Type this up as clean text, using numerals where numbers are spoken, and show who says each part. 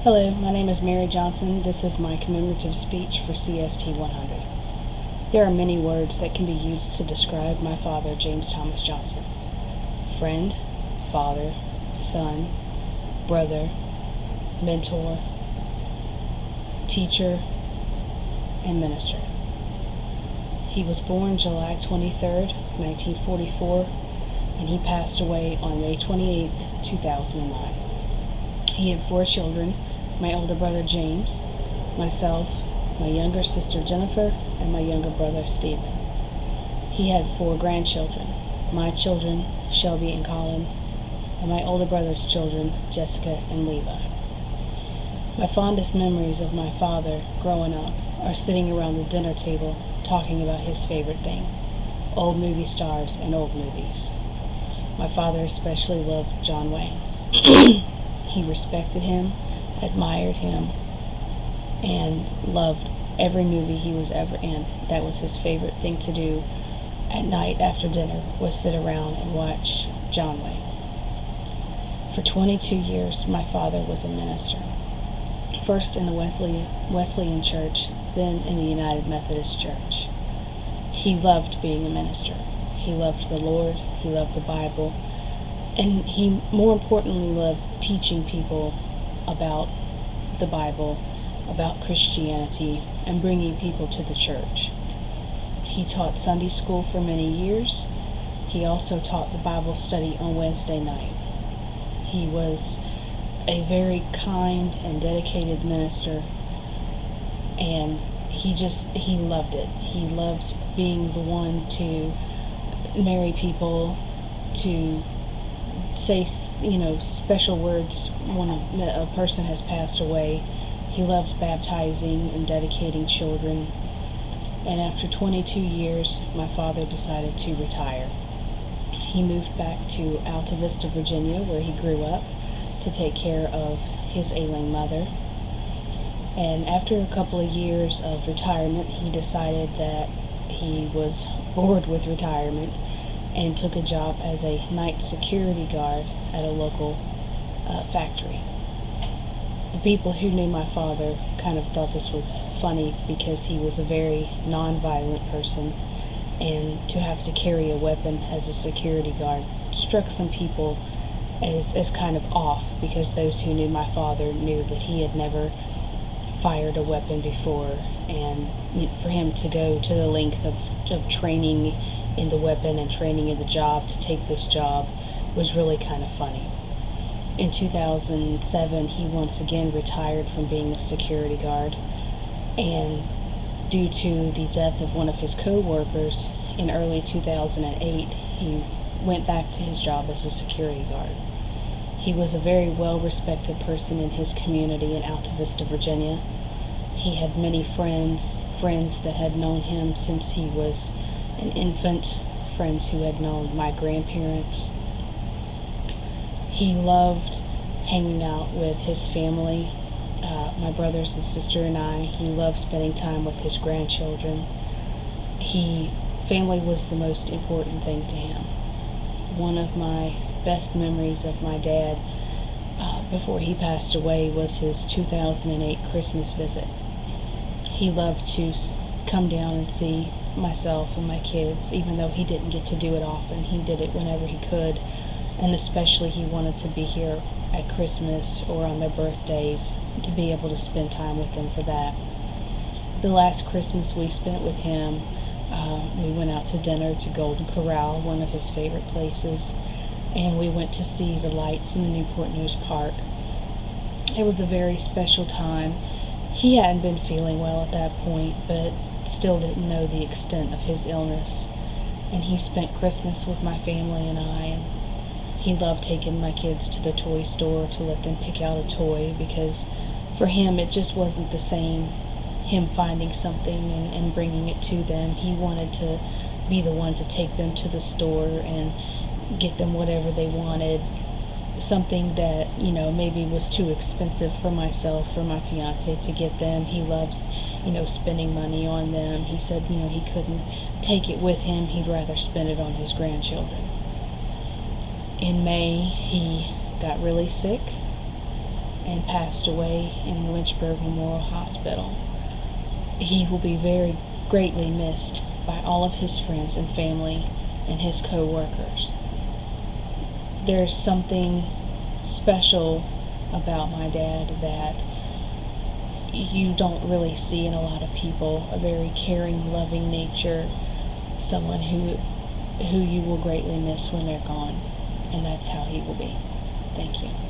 Speaker 1: Hello, my name is Mary Johnson. This is my commemorative speech for CST 100. There are many words that can be used to describe my father, James Thomas Johnson. Friend, father, son, brother, mentor, teacher, and minister. He was born July 23rd, 1944, and he passed away on May 28th, 2009. He had 4 children: my older brother James, myself, my younger sister Jennifer, and my younger brother Stephen. He had 4 grandchildren: my children, Shelby and Colin, and my older brother's children, Jessica and Levi. My fondest memories of my father growing up are sitting around the dinner table talking about his favorite thing: old movie stars and old movies. My father especially loved John Wayne. He respected him, admired him, and loved every movie he was ever in. That was his favorite thing to do at night after dinner, was sit around and watch John Wayne. For 22 years, my father was a minister. First in the Wesleyan Church, then in the United Methodist Church. He loved being a minister. He loved the Lord, he loved the Bible, and he, more importantly, loved teaching people about the Bible, about Christianity, and bringing people to the church. He taught Sunday school for many years. He also taught the Bible study on Wednesday night. He was a very kind and dedicated minister, and he loved it. He loved being the one to marry people, to say, special words when a person has passed away. He loved baptizing and dedicating children. And after 22 years, my father decided to retire. He moved back to Alta Vista, Virginia, where he grew up, to take care of his ailing mother. And after a couple of years of retirement, he decided that he was bored with retirement and took a job as a night security guard at a local factory. The people who knew my father kind of thought this was funny because he was a very non-violent person, and to have to carry a weapon as a security guard struck some people as kind of off, because those who knew my father knew that he had never fired a weapon before, and for him to go to the length of training in the weapon and training in the job to take this job was really kind of funny. In 2007, he once again retired from being a security guard, and due to the death of one of his co-workers in early 2008, he went back to his job as a security guard. He was a very well-respected person in his community in Alta Vista, Virginia. He had many friends that had known him since he was an infant, friends who had known my grandparents. He loved hanging out with his family, my brothers and sister and I. He loved spending time with his grandchildren. Family was the most important thing to him. One of my best memories of my dad before he passed away was his 2008 Christmas visit. He loved to come down and see myself and my kids, even though he didn't get to do it often. He did it whenever he could, and especially he wanted to be here at Christmas or on their birthdays to be able to spend time with them for that. The last Christmas we spent with him, we went out to dinner to Golden Corral, one of his favorite places, and we went to see the lights in the Newport News Park. It was a very special time. He hadn't been feeling well at that point, but still didn't know the extent of his illness, and he spent Christmas with my family and I, and he loved taking my kids to the toy store to let them pick out a toy, because for him it just wasn't the same, him finding something and bringing it to them. He wanted to be the one to take them to the store and get them whatever they wanted, something that, maybe was too expensive for myself or my fiance to get them. He loves, spending money on them. He said, he couldn't take it with him. He'd rather spend it on his grandchildren. In May, he got really sick, and passed away in Lynchburg Memorial Hospital. He will be very greatly missed by all of his friends and family and his co-workers. There's something special about my dad that you don't really see in a lot of people. A very caring, loving nature, someone who you will greatly miss when they're gone, and that's how he will be. Thank you.